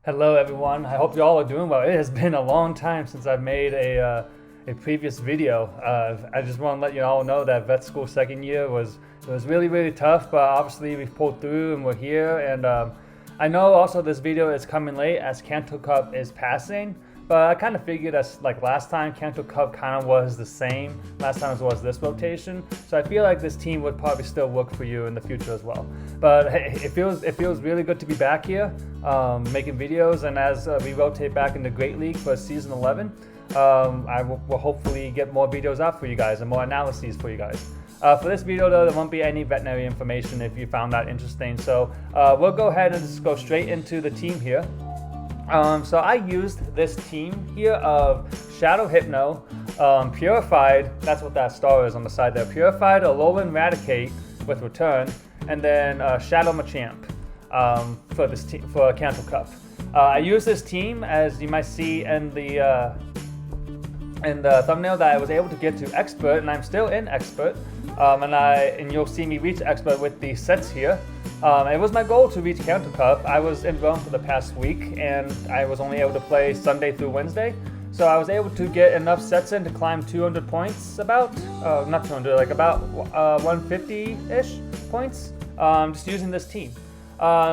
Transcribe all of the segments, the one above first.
Hello everyone, I hope you all are doing well. It has been a long time since I've made a previous video. I just want to let you all know that vet school second year was really tough, but obviously we've pulled through and we're here. And I know also this video is coming late as Kanto Cup is passing, but I kind of figured as like last time, Kanto Cup kind of was the same last time as was this rotation. So I feel like this team would probably still work for you in the future as well. But hey, it feels really good to be back here, making videos. And as we rotate back into Great League for season 11, I will hopefully get more videos out for you guys and more analyses for you guys. For this video though, there won't be any veterinary information if you found that interesting. So we'll go ahead and just go straight into the team here. So I used this team here of Shadow Hypno, Purified, that's what that star is on the side there, Purified, Alolan Raticate with Return, and then Shadow Machamp for this team for Kanto Cup. I used this team, as you might see in the thumbnail, that I was able to get to Expert, and I'm still in Expert, and you'll see me reach Expert with these sets here. It was my goal to reach Kanto Cup. I was in Rome for the past week, and I was only able to play Sunday through Wednesday. So I was able to get enough sets in to climb 200 points, about 150-ish points, just using this team.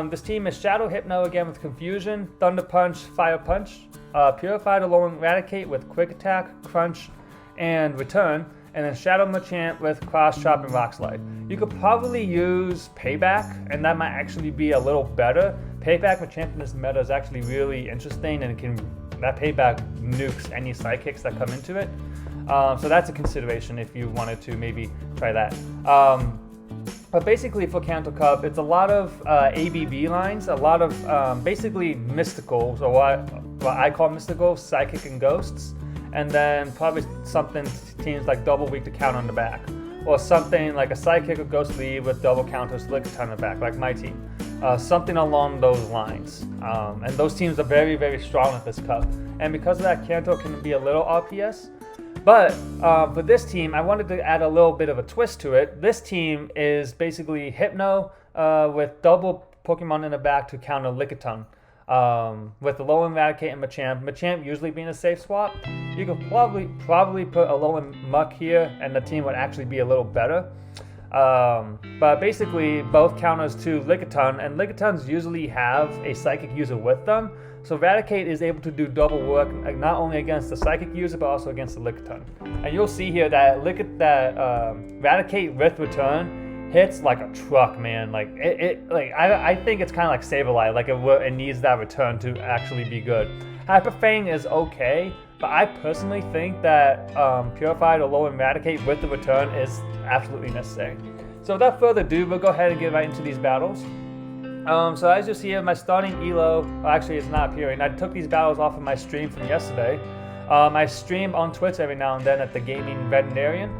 This team is Shadow Hypno again with Confusion, Thunder Punch, Fire Punch, Purified Alolan Raticate with Quick Attack, Crunch, and Return, and then Shadow Machamp with Cross Chop and Rock Slide. You could probably use Payback, and that might actually be a little better. Payback Machamp in this meta is actually really interesting, and that Payback nukes any sidekicks that come into it. So that's a consideration if you wanted to maybe try that. But basically for Kanto Cup, it's a lot of ABB lines, a lot of basically mysticals, or what I call mystical, psychic and ghosts, and then probably something teams like double weak to count on the back, or something like a psychic or ghost lead with double counters lick ton on the back, like my team. Something along those lines. And those teams are very strong at this cup. And because of that, Kanto can be a little RPS. But for this team, I wanted to add a little bit of a twist to it. This team is basically Hypno with double Pokemon in the back to counter Lickitung. With Alolan Raticate and Machamp. Machamp usually being a safe swap. You could probably put Alolan Muck here and the team would actually be a little better. But basically both counters to Lickitung, and Lickitungs usually have a psychic user with them. So Raticate is able to do double work, not only against the psychic user but also against the Lickitung. And you'll see here that Raticate with Return hits like a truck, man. Like I think it's kind of like Sableye. Like it needs that return to actually be good. Hyper Fang is okay, but I personally think that Purified Alolan Raticate with the return is absolutely necessary. So without further ado, we'll go ahead and get right into these battles. So as you see here, my starting elo, well, actually it's not appearing. I took these battles off of my stream from yesterday. I stream on Twitch every now and then at the Gaming Veterinarian,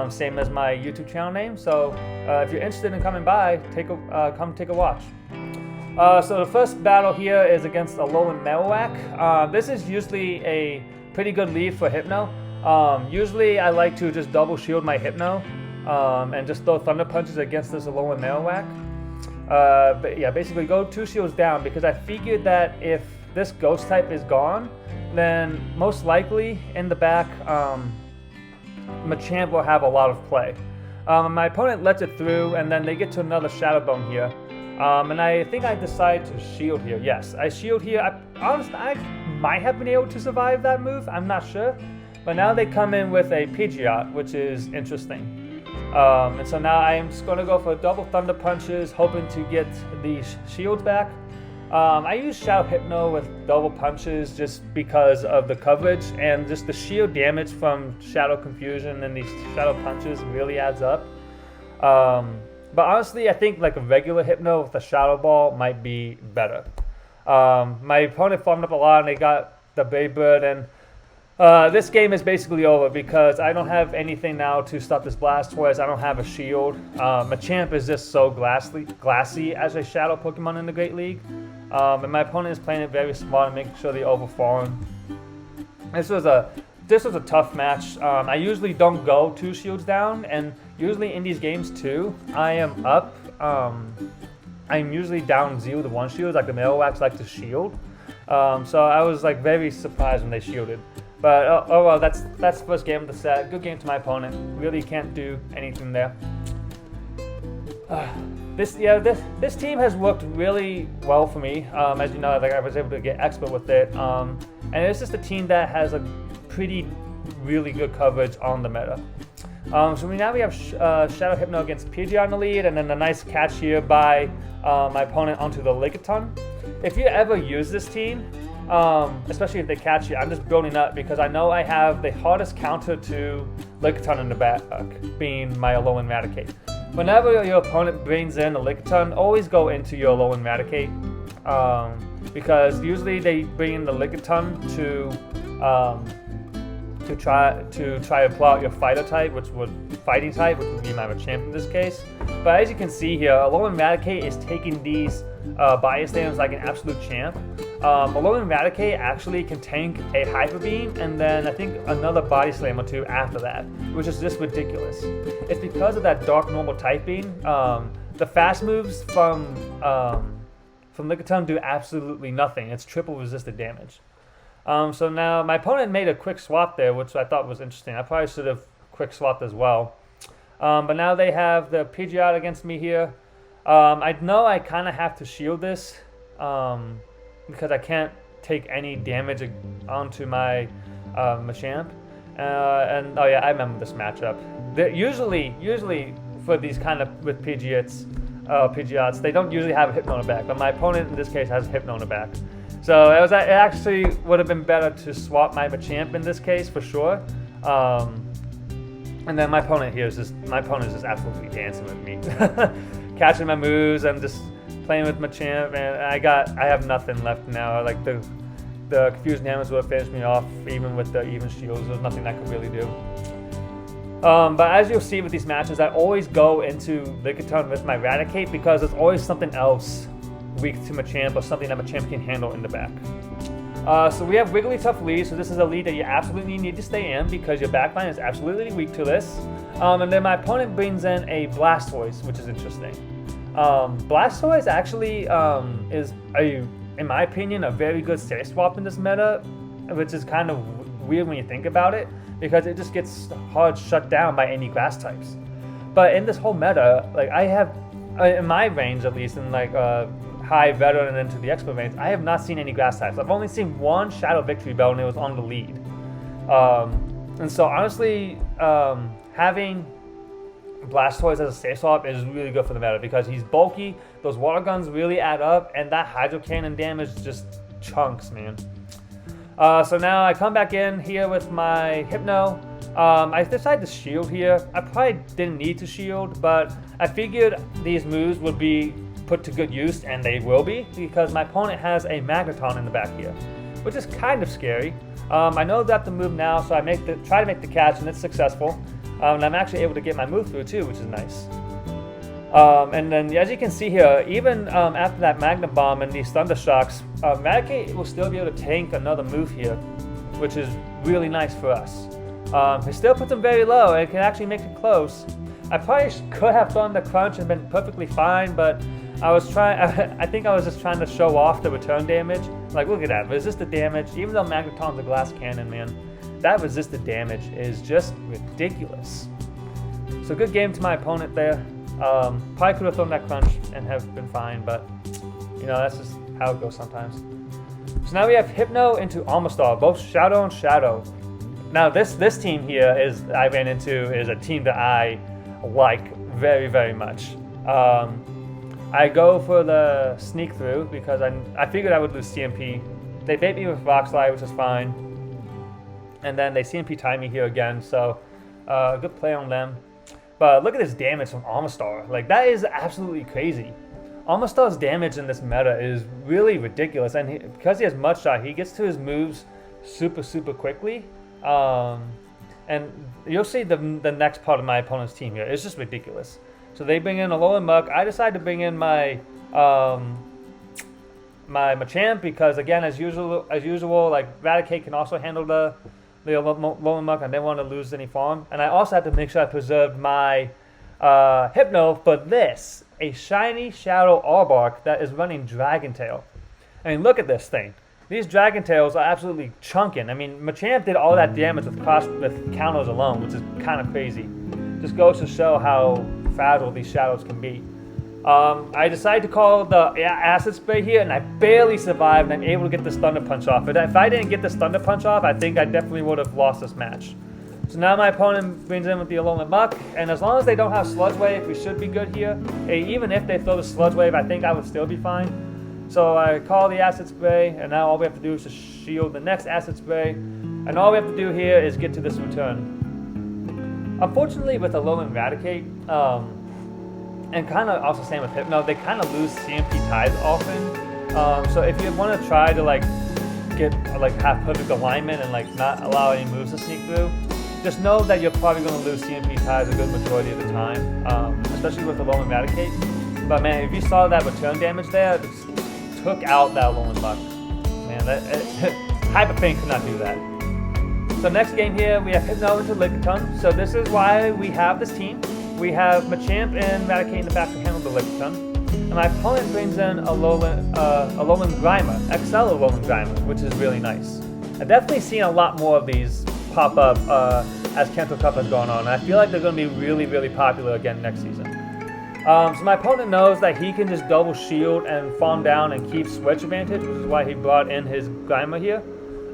same as my YouTube channel name. So if you're interested in coming by, come take a watch. So the first battle here is against Alolan Marowak. This is usually a pretty good lead for Hypno. Usually I like to just double shield my Hypno and just throw Thunder Punches against this Alolan Marowak. But yeah, basically go 2 shields down, because I figured that if this ghost type is gone, then most likely in the back, Machamp will have a lot of play. My opponent lets it through, and then they get to another Shadow Bone here. And I think I decide to shield here. Yes, I shield here. Honestly, I might have been able to survive that move. I'm not sure. But now they come in with a Pidgeot, which is interesting. And so now I am just going to go for double Thunder Punches, hoping to get the shields back. I use Shadow Hypno with double punches just because of the coverage, and just the shield damage from Shadow Confusion and these Shadow Punches really adds up. But honestly, I think like a regular Hypno with a Shadow Ball might be better. My opponent farmed up a lot and they got the Baybird, and this game is basically over because I don't have anything now to stop this Blastoise. I don't have a shield. Machamp is just so glassy as a Shadow Pokemon in the Great League. And my opponent is playing it very smart and making sure they overfarm. This was a tough match. I usually don't go 2 shields down, and usually in these games too, I am up. I'm usually down 0 to 1 shields, like the Marowaks like to shield. So I was like very surprised when they shielded. But oh well, that's the first game of the set. Good game to my opponent. Really can't do anything there. This team has worked really well for me. As you know, like I was able to get expert with it. And it's just a team that has a really good coverage on the meta. So now we have Shadow Hypno against Pidgeot in the lead, and then a nice catch here by my opponent onto the Lickitung. If you ever use this team, especially if they catch you, I'm just building up because I know I have the hardest counter to Lickitung in the back, being my Alolan Raticate. Whenever your opponent brings in a Lickitung, always go into your Alolan Raticate, because usually they bring in the Lickitung to try to pull out your fighting type, which would be my Machamp in this case. But as you can see here, Alolan Raticate is taking these bias dams like an absolute champ. Alolan Raticate actually can tank a Hyper Beam and then I think another Body Slam or two after that, which is just ridiculous. It's because of that Dark Normal typing. The fast moves from Lickitung do absolutely nothing. It's triple resisted damage. So now my opponent made a quick swap there, which I thought was interesting. I probably should have quick swapped as well. But now they have the Pidgeot against me here. I know I kind of have to shield this because I can't take any damage onto my Machamp. And oh yeah, I remember this matchup. Usually for these kind of with Pidgeots, they don't usually have a Hypno in the back, but my opponent in this case has a Hypno in the back. So it actually would have been better to swap my Machamp in this case for sure. And then my opponent is just absolutely dancing with me, catching my moves and just playing with Machamp, and I have nothing left now. Like the Confusion Hammers would have finished me off even with the even shields. There's nothing I could really do. But as you'll see with these matches, I always go into Lickitung with my Raticate because there's always something else weak to Machamp or something that Machamp can handle in the back. So we have Wigglytuff lead, so this is a lead that you absolutely need to stay in because your backline is absolutely weak to this. And then my opponent brings in a Blastoise, which is interesting. Blastoise actually is, in my opinion, a very good stage swap in this meta, which is kind of weird when you think about it because it just gets hard shut down by any grass types. But in this whole meta, like I have, in my range at least, in like high veteran and into the expert range, I have not seen any grass types. I've only seen one Shadow Victory Bell and it was on the lead. And so honestly, having Blastoise as a safe swap is really good for the meta because he's bulky, those water guns really add up, and that Hydro Cannon damage just chunks, man. So now I come back in here with my Hypno. I decided to shield here. I probably didn't need to shield, but I figured these moves would be put to good use, and they will be, because my opponent has a Magneton in the back here, which is kind of scary. I know that the move now, so I try to make the catch, and it's successful. And I'm actually able to get my move through too, which is nice. And then as you can see here, even after that Magna Bomb and these Thunder Shocks, Raticate will still be able to tank another move here, which is really nice for us. It still puts him very low, and it can actually make it close. I probably could have done the crunch and been perfectly fine, but I think I was just trying to show off the return damage. Like, look at that, resisted damage. Even though Magneton's a glass cannon, man, that resisted damage is just ridiculous. So good game to my opponent there. Probably could have thrown that crunch and have been fine, but you know, that's just how it goes sometimes. So now we have Hypno into Almastar, both Shadow and Shadow. Now this team here I ran into is a team that I like very, very much. I go for the sneak through because I figured I would lose CMP. They bait me with Rock Slide, which is fine. And then they CMP time me here again, so good play on them. But look at this damage from Almastar. Like, that is absolutely crazy. Almastar's damage in this meta is really ridiculous, and because he has Mud Shot, he gets to his moves super, super quickly. And you'll see the next part of my opponent's team here. It's just ridiculous. So they bring in Alolan Muck. I decided to bring in my my Machamp because, again, as usual, like Raticate can also handle the Alolan Muck. I didn't want to lose any farm, and I also had to make sure I preserved my Hypno for this, a shiny Shadow Arbok that is running Dragon Tail. I mean, look at this thing. These Dragon Tails are absolutely chunking. I mean, Machamp did all that damage with counters alone, which is kind of crazy. Just goes to show how fragile these shadows can be. I decided to call the Acid Spray here, and I barely survived, and I'm able to get this Thunder Punch off. But if I didn't get this Thunder Punch off, I think I definitely would have lost this match. So now my opponent brings in with the Alolan Muck, and as long as they don't have Sludge Wave, we should be good here. Even if they throw the Sludge Wave, I think I would still be fine. So I call the Acid Spray, and now all we have to do is just shield the next Acid Spray. And all we have to do here is get to this return. Unfortunately, with Alolan Raticate, and kind of also same with Hypno, they kind of lose CMP ties often. So if you want to try to have perfect alignment and not allow any moves to sneak through, just know that you're probably going to lose CMP ties a good majority of the time, especially with Alolan Raticate. But man, if you saw that return damage there, it just took out that Alolan Muck. Man, Hyper Pain could not do that. So next game here, we have Hypno into Lickitung. So this is why we have this team. We have Machamp and Raticate in the back to handle the Lickitung. And my opponent brings in Alolan Grimer, XL Alolan Grimer, which is really nice. I've definitely seen a lot more of these pop up as Kanto Cup has gone on. And I feel like they're going to be really, really popular again next season. So my opponent knows that he can just double shield and farm down and keep switch advantage, which is why he brought in his Grimer here.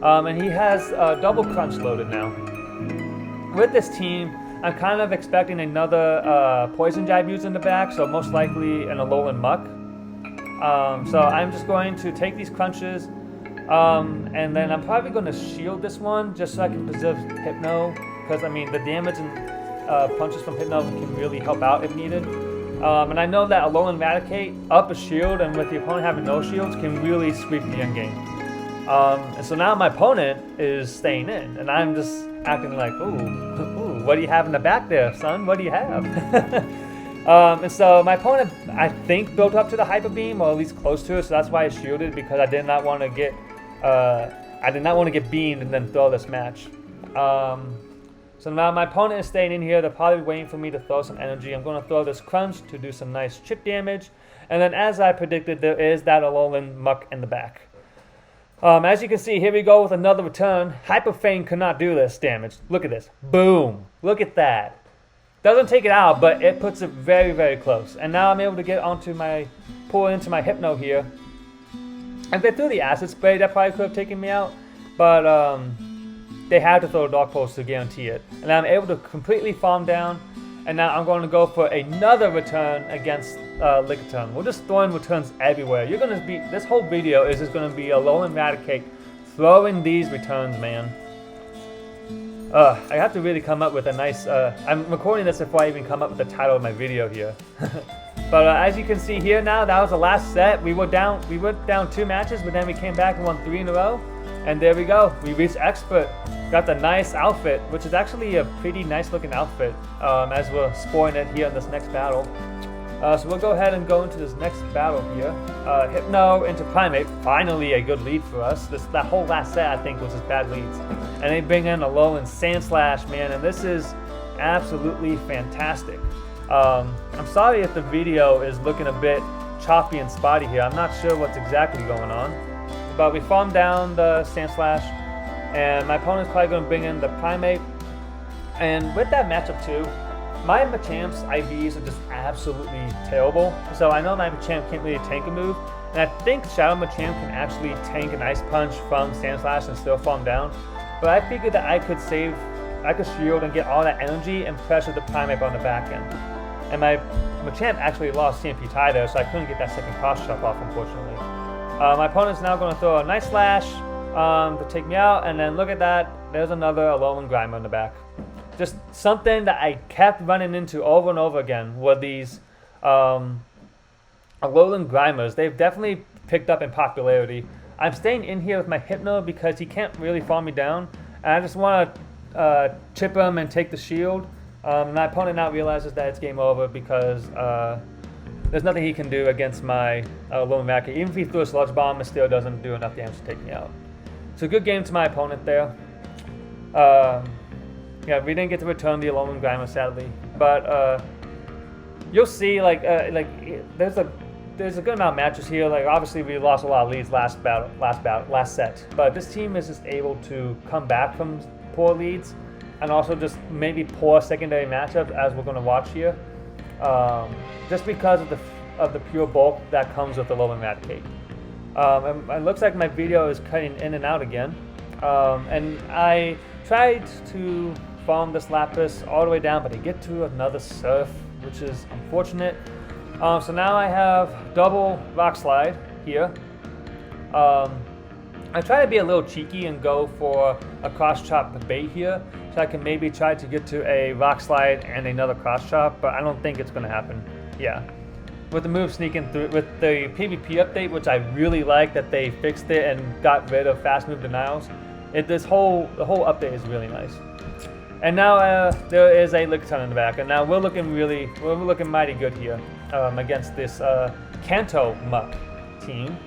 And he has double crunch loaded now. With this team, I'm kind of expecting another Poison Jab used in the back, so most likely an Alolan Muck. So I'm just going to take these crunches, and then I'm probably going to shield this one just so I can preserve Hypno, because I mean the damage and punches from Hypno can really help out if needed. And I know that Alolan Raticate up a shield and with the opponent having no shields can really sweep the endgame. And so now my opponent is staying in, and I'm just acting like, ooh, what do you have in the back there, son? What do you have? And so my opponent, I think, built up to the Hyper Beam, or at least close to it, so that's why I shielded, because I did not want to get beamed and then throw this match. So now my opponent is staying in here. They're probably waiting for me to throw some energy. I'm going to throw this Crunch to do some nice chip damage, and then as I predicted, there is that Alolan Muck in the back. As you can see, here we go with another return. Hyper Fang could not do this damage. Look at this. Boom. Look at that. Doesn't take it out, but it puts it very, very close. And now I'm able to get onto pull into my Hypno here. If they threw the Acid Spray, that probably could have taken me out. But they had to throw a Dark Pulse to guarantee it. And I'm able to completely farm down. And now I'm going to go for another return against Lickitung. We're just throwing returns everywhere. This whole video is just going to be Alolan Raticate throwing these returns, man. I have to really come up with a nice, I'm recording this before I even come up with the title of my video here. But as you can see here now, that was the last set. We went down 2 matches, but then we came back and won 3 in a row. And there we go. We reached Expert. Got the nice outfit, which is actually a pretty nice looking outfit, as we're spoiling it here in this next battle. So we'll go ahead and go into this next battle here. Hypno into Primate, finally a good lead for us. That whole last set, I think, was just bad leads. And they bring in Alolan Sandslash, man, and this is absolutely fantastic. I'm sorry if the video is looking a bit choppy and spotty here. I'm not sure what's exactly going on. But we farmed down the Sandslash, and my opponent's probably going to bring in the Primate. And with that matchup too, my Machamp's IVs are just absolutely terrible. So I know my Machamp can't really tank a move, and I think Shadow Machamp can actually tank an Ice Punch from Sandslash and still farm down. But I figured that I could shield and get all that energy and pressure the Primate on the back end. And my Machamp actually lost CMP tie there, so I couldn't get that second cross chop off, unfortunately. My opponent's now going to throw a nice slash to take me out, and then look at that, there's another Alolan Grimer in the back. Just something that I kept running into over and over again were these Alolan Grimers. They've definitely picked up in popularity. I'm staying in here with my Hypno because he can't really farm me down, and I just want to chip him and take the shield. My opponent now realizes that it's game over because there's nothing he can do against my Alolan Raticate. Even if he threw a Sludge Bomb, it still doesn't do enough damage to take me out. So good game to my opponent there. Yeah, we didn't get to return the Alolan Grimer, sadly. But you'll see, there's a there's a good amount of matches here. Like obviously we lost a lot of leads last set, but this team is just able to come back from poor leads, and also just maybe poor secondary matchups, as we're going to watch here, just because of the pure bulk that comes with the Alolan Raticate. And it looks like my video is cutting in and out again, and I tried to farm this Lapras all the way down, but I get to another Surf, which is unfortunate. So now I have double Rock Slide here. I try to be a little cheeky and go for a Cross Chop bait here, so I can maybe try to get to a Rock Slide and another Cross Chop, but I don't think it's going to happen. Yeah. With the move sneaking through, with the PvP update, which I really like that they fixed it and got rid of fast move denials, the whole update is really nice. And now there is a Lickitung in the back, and now we're looking mighty good here against this Kanto Muck team.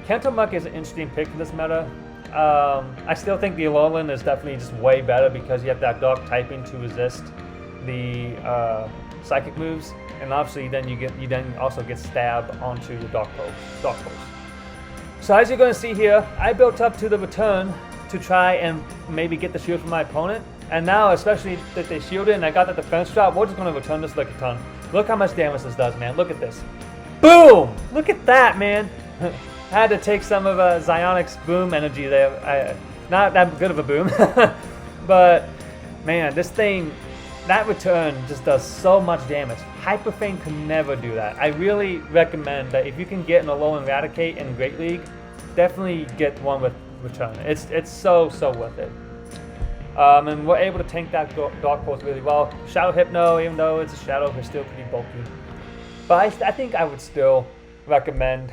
Kanto Muck is an interesting pick for this meta. I still think the Alolan is definitely just way better because you have that Dark typing to resist the Psychic moves, and obviously then you then also get stabbed onto your Dark Pulse. So as you're going to see here, I built up to the return to try and maybe get the shield from my opponent, and now especially that they shielded and I got the defense drop, we're just going to return this Lickitung. Look how much damage this does, man. Look at this. Boom! Look at that, man. I had to take some of Zionic's boom energy there. Not that good of a boom, but man, this thing, that return just does so much damage. Hyper Fang can never do that. I really recommend that if you can get an Alolan Raticate in Great League, definitely get one with return. It's so worth it. And we're able to tank that Dark Pulse really well. Shadow Hypno, even though it's a Shadow, it's still pretty bulky. But I think I would still recommend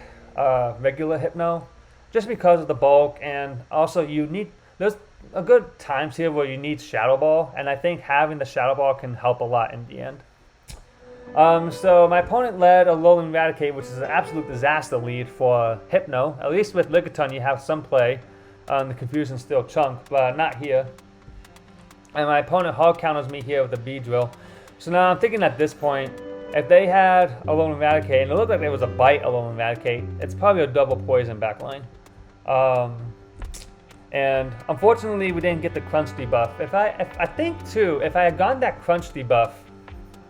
regular Hypno, just because of the bulk, and also there's a good times here where you need Shadow Ball, and I think having the Shadow Ball can help a lot in the end. So my opponent led a Alolan Raticate, which is an absolute disaster lead for Hypno. At least with Lickitung you have some play. The Confusion's still chunk, but not here. And my opponent hard counters me here with the B-Drill. So now I'm thinking at this point, if they had Alolan Raticate, and it looked like there was a Bite Alolan Raticate, it's probably a double poison backline. And unfortunately, we didn't get the Crunch debuff. I think too, if I had gotten that Crunch debuff,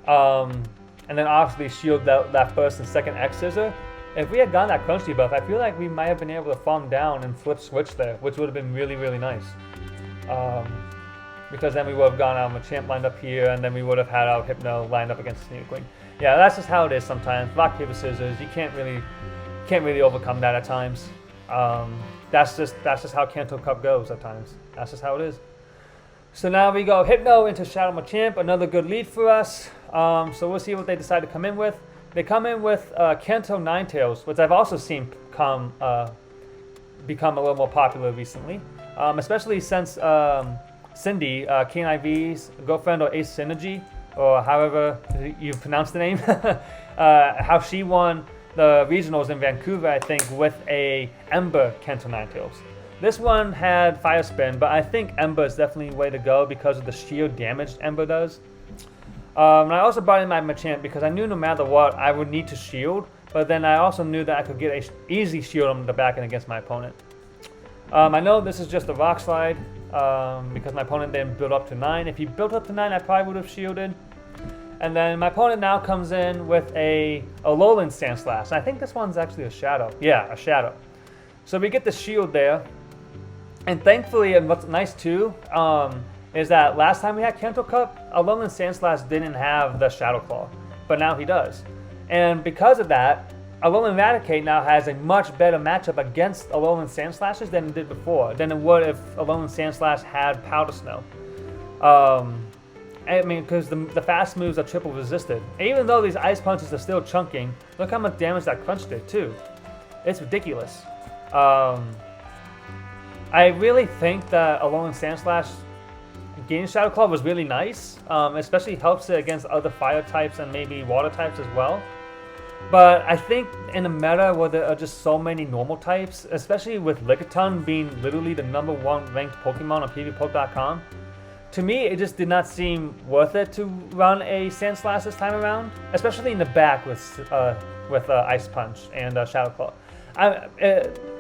and then obviously shield that first and second X Scissor, if we had gotten that Crunch debuff, I feel like we might have been able to farm down and flip switch there, which would have been really nice. Because then we would have gone out Machamp lined up here, and then we would have had our Hypno lined up against Niantic. Yeah, that's just how it is sometimes. Rock, paper, scissors. You can't really overcome that at times. That's just how Kanto Cup goes at times. That's just how it is. So now we go Hypno into Shadow Machamp, another good lead for us. So we'll see what they decide to come in with. They come in with Kanto Ninetales, which I've also seen become a little more popular recently, especially since Cindy, KNIV's girlfriend, or Ace Synergy, or however you pronounce the name, how she won the regionals in Vancouver, I think, with a Ember Kanto Ninetales. This one had Fire Spin, but I think Ember is definitely the way to go because of the shield damage Ember does. And I also brought in my Machamp because I knew no matter what I would need to shield, but then I also knew that I could get an easy shield on the back end against my opponent. I know this is just a Rock Slide because my opponent didn't build up to 9. If he built up to 9, I probably would have shielded. And then my opponent now comes in with a Alolan Sandslash. I think this one's actually a Shadow. Yeah, a Shadow. So we get the shield there. And thankfully, and what's nice too, is that last time we had Kanto Cup, Alolan Sandslash didn't have the Shadow Claw, but now he does. And because of that, Alolan Raticate now has a much better matchup against Alolan Sandslashes than it did before, than it would if Alolan Sandslash had Powder Snow. I mean, because the fast moves are triple resisted. And even though these Ice Punches are still chunking, look how much damage that Crunch did too. It's ridiculous. I really think that Alolan Sandslash getting Shadow Claw was really nice, especially helps it against other fire types and maybe water types as well. But I think in a meta where there are just so many normal types, especially with Lickitung being literally the #1 ranked Pokemon on PvPoke.com, to me, it just did not seem worth it to run a Sandslash this time around, especially in the back with Ice Punch and Shadow Claw.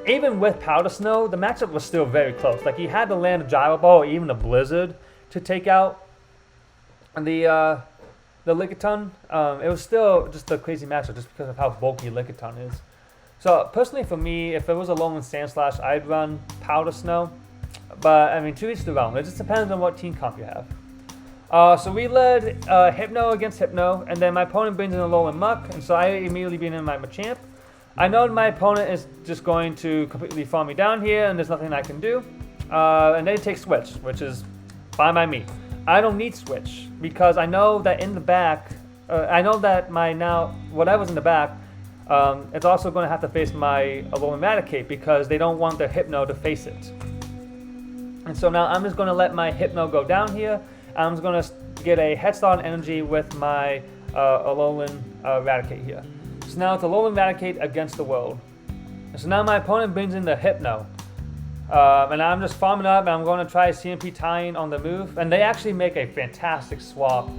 Even with Powder Snow, the matchup was still very close. Like, he had to land a Gyro Ball or even a Blizzard to take out the Lickitung. It was still just a crazy matchup just because of how bulky Lickitung is. So personally for me, if it was a Alolan Sandslash, I'd run Powder Snow. But I mean, to each their own. It just depends on what team comp you have. So we led Hypno against Hypno, and then my opponent brings in Alolan Muck, and so I immediately bring in my Machamp. I know my opponent is just going to completely farm me down here, and there's nothing I can do. And they take Switch, which is fine by me. I don't need Switch because I know that in the back, I know that whatever's in the back, it's also going to have to face my Alolan Raticate because they don't want their Hypno to face it. And so now I'm just going to let my Hypno go down here. I'm just going to get a Head Start energy with my Alolan Raticate here. So now it's Alolan Raticate against the world. And so now my opponent brings in the Hypno. And I'm just farming up, and I'm going to try CMP tying on the move. And they actually make a fantastic swap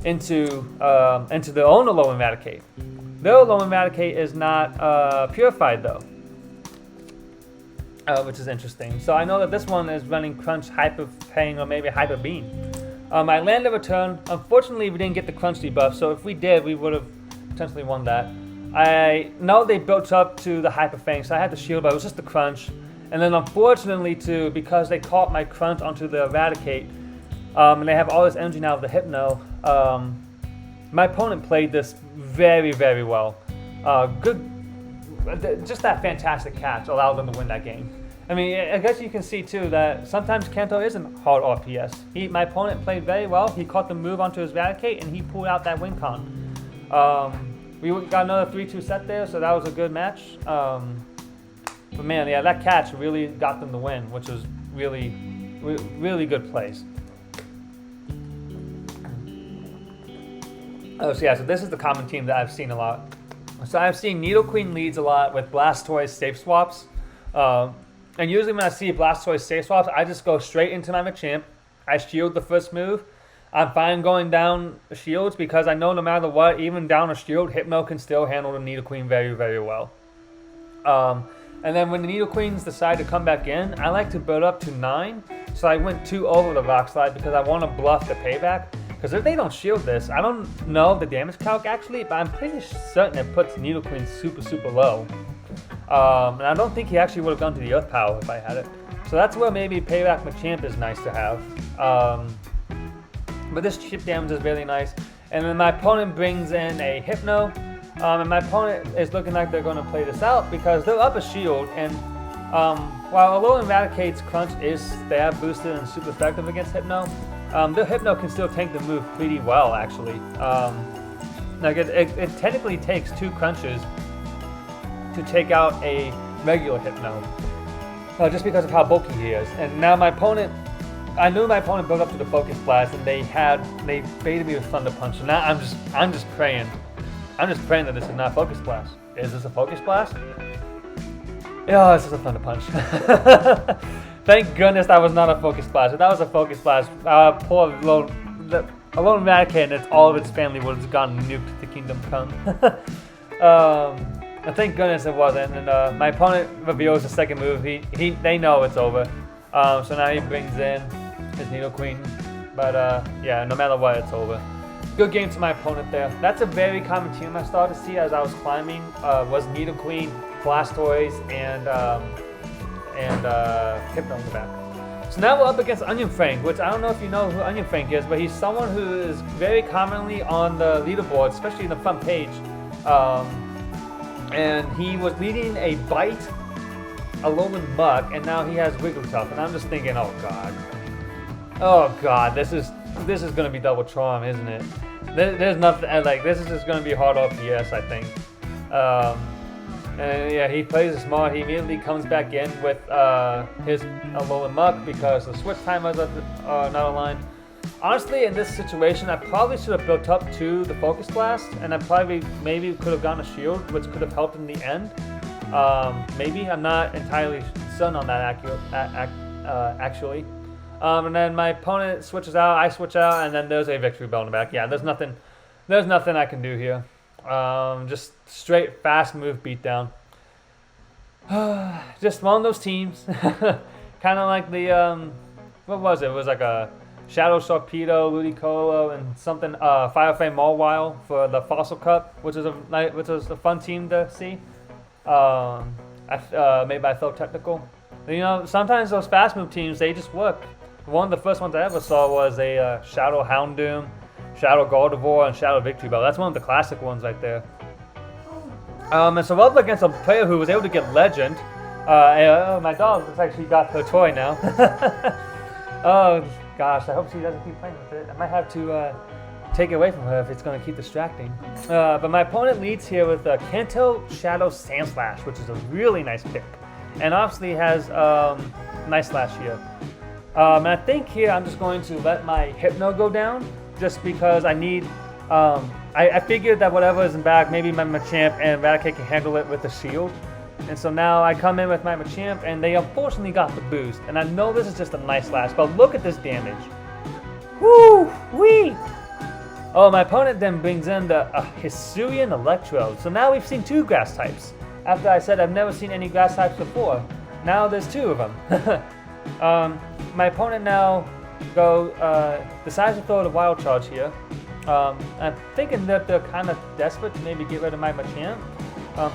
into their own Alolan Raticate. Their Alolan Raticate is not Purified though. Which is interesting. So I know that this one is running Crunch, Hyper Fang, or maybe Hyper Beam. I landed a return. Unfortunately, we didn't get the Crunch debuff, so if we did, we would have potentially won that. I know they built up to the Hyper Fang, so I had to shield, but it was just the Crunch. And then unfortunately, too, because they caught my Crunch onto the Eradicate, and they have all this energy now with the Hypno, my opponent played this very, very well. Just that fantastic catch allowed them to win that game. I mean, I guess you can see too that sometimes Kanto isn't hard RPS. My opponent played very well. He caught the move onto his Raticate and he pulled out that win con. We got another 3-2 set there, so that was a good match. But man, yeah, that catch really got them the win, which was really, really good plays. So yeah, so this is the common team that I've seen a lot. So I've seen Nidoqueen leads a lot with Blastoise safe swaps. And usually when I see Blastoise safe swaps, I just go straight into my Machamp. I shield the first move. I'm fine going down shields because I know no matter what, even down a shield, Hypno can still handle the Nidoqueen very, very well. And then when the Nidoqueens decide to come back in, I like to build up to 9. So I went 2 over the Rock Slide because I want to bluff the payback. Because if they don't shield this, I don't know the damage calc actually, but I'm pretty certain it puts Nidoqueen super, super low. And I don't think he actually would have gone to the Earth Power if I had it. So that's where maybe Payback Machamp is nice to have. But this chip damage is really nice. And then my opponent brings in a Hypno. And my opponent is looking like they're going to play this out because they're up a shield. And while Alolan Raticate's Crunch is stab boosted and super effective against Hypno, the Hypno can still tank the move pretty well, actually. Like it technically takes 2 crunches to take out a regular Hypno, just because of how bulky he is. And now my opponent, I knew my opponent built up to the Focus Blast, and they baited me with Thunder Punch. So now I'm just praying that this is not Focus Blast. Is this a Focus Blast? Yeah, this is a Thunder Punch. Thank goodness that was not a Focus Blast. If that was a Focus Blast, poor Alolan Raticate and all of its family would have gone nuked to Kingdom Come. Thank goodness it wasn't. And my opponent reveals the second move. They know it's over. So now he brings in his Nidoqueen. But yeah, no matter what, it's over. Good game to my opponent there. That's a very common team I started to see as I was climbing. Was Nidoqueen, Blastoise, and Hypno in the back. So now we're up against Onion Frank, which I don't know if you know who Onion Frank is, but he's someone who is very commonly on the leaderboard, especially in the front page. And he was leading a Bite, Alolan Muck, and now he has Wigglytuff. And I'm just thinking, oh god, this is gonna be double charm, isn't it? There's nothing like this is just gonna be hard RPS, I think. And yeah, he plays it smart. He immediately comes back in with his Alolan Muck because the switch timers are not aligned. Honestly, in this situation, I probably should have built up to the Focus Blast, and I maybe could have gotten a shield, which could have helped in the end. Maybe I'm not entirely certain on that actually. And then my opponent switches out, I switch out, and then there's a victory bell in the back. Yeah, there's nothing I can do here. Just straight fast move beatdown. Just one of those teams. Kind of like the, what was it? It was like a Shadow Torpedo, Ludicolo, and something, Fire Flame Mawile for the Fossil Cup, which is a fun team to see. Made by Phil Technical. You know, sometimes those fast move teams, they just work. One of the first ones I ever saw was a Shadow Houndoom, Shadow Gardevoir, and Shadow Victory Bell. That's one of the classic ones right there. And so we're up against a player who was able to get Legend. My dog looks like she got her toy now. Oh gosh, I hope she doesn't keep playing with it. I might have to take it away from her if it's going to keep distracting. But my opponent leads here with Kanto Shadow Sandslash, which is a really nice pick. And obviously has nice slash here. And I think here I'm just going to let my Hypno go down, just because I need. I figured that whatever is in back, maybe my Machamp and Raticate can handle it with the shield. And so now I come in with my Machamp, and they unfortunately got the boost. And I know this is just a nice slash, but look at this damage. Woo wee! Oh, my opponent then brings in the Hisuian Electrode. So now we've seen 2 grass types. After I said I've never seen any grass types before, now there's 2 of them. My opponent now decides to throw the Wild Charge here. I'm thinking that they're kind of desperate to maybe get rid of my Machamp.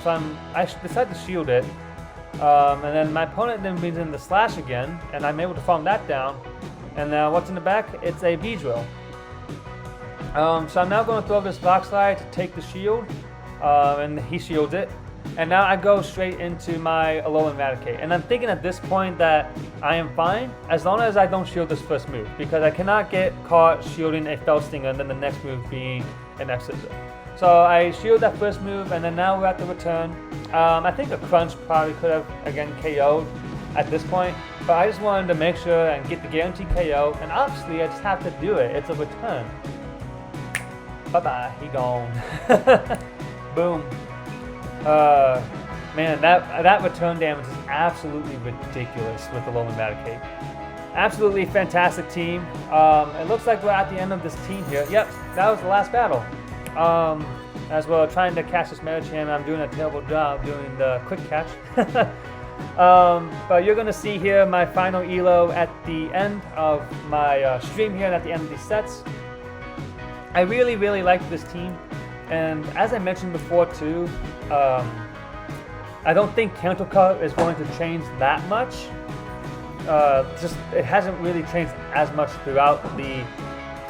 So I decide to shield it. And then my opponent then brings in the Slash again, and I'm able to farm that down. And now what's in the back? It's a Beedrill. So I'm now going to throw this Rock Slide to take the shield, and he shields it. And now I go straight into my Alolan Raticate. And I'm thinking at this point that I am fine as long as I don't shield this first move, because I cannot get caught shielding a Fell Stinger and then the next move being an X-Scissor. So I shield that first move, and then now we're at the return. I think a Crunch probably could have, again, KO'd at this point. But I just wanted to make sure and get the guaranteed KO. And obviously, I just have to do it. It's a return. Bye-bye. He gone. Boom. Man, that return damage is absolutely ridiculous with the Alolan Raticate. Absolutely fantastic team. It looks like we're at the end of this team here. Yep, that was the last battle. As we're trying to catch this Machamp, I'm doing a terrible job doing the quick catch. But you're going to see here my final elo at the end of my stream here and at the end of these sets. I really, really like this team. And as I mentioned before too, I don't think Kanto is going to change that much. It hasn't really changed as much throughout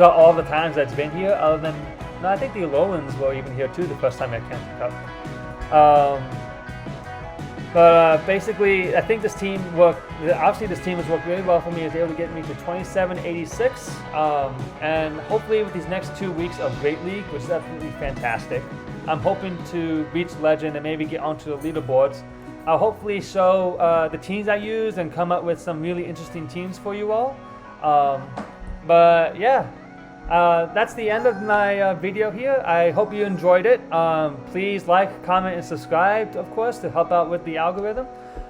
all the times that it's been here, other than, no, I think the Alolans were even here too the first time at Kanto Cup. But basically, I think this team worked. Obviously, this team has worked really well for me. It's able to get me to 2786, and hopefully, with these next 2 weeks of Great League, which is absolutely fantastic, I'm hoping to reach Legend and maybe get onto the leaderboards. I'll hopefully show the teams I use and come up with some really interesting teams for you all. But yeah. That's the end of my video here. I hope you enjoyed it. Please like, comment, and subscribe, of course, to help out with the algorithm.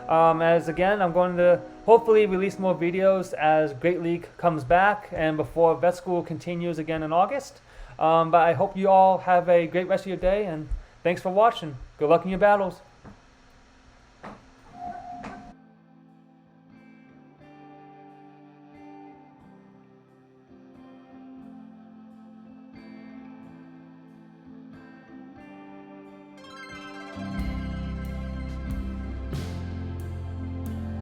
As again, I'm going to hopefully release more videos as Great League comes back and before Vet School continues again in August. But I hope you all have a great rest of your day, and thanks for watching. Good luck in your battles.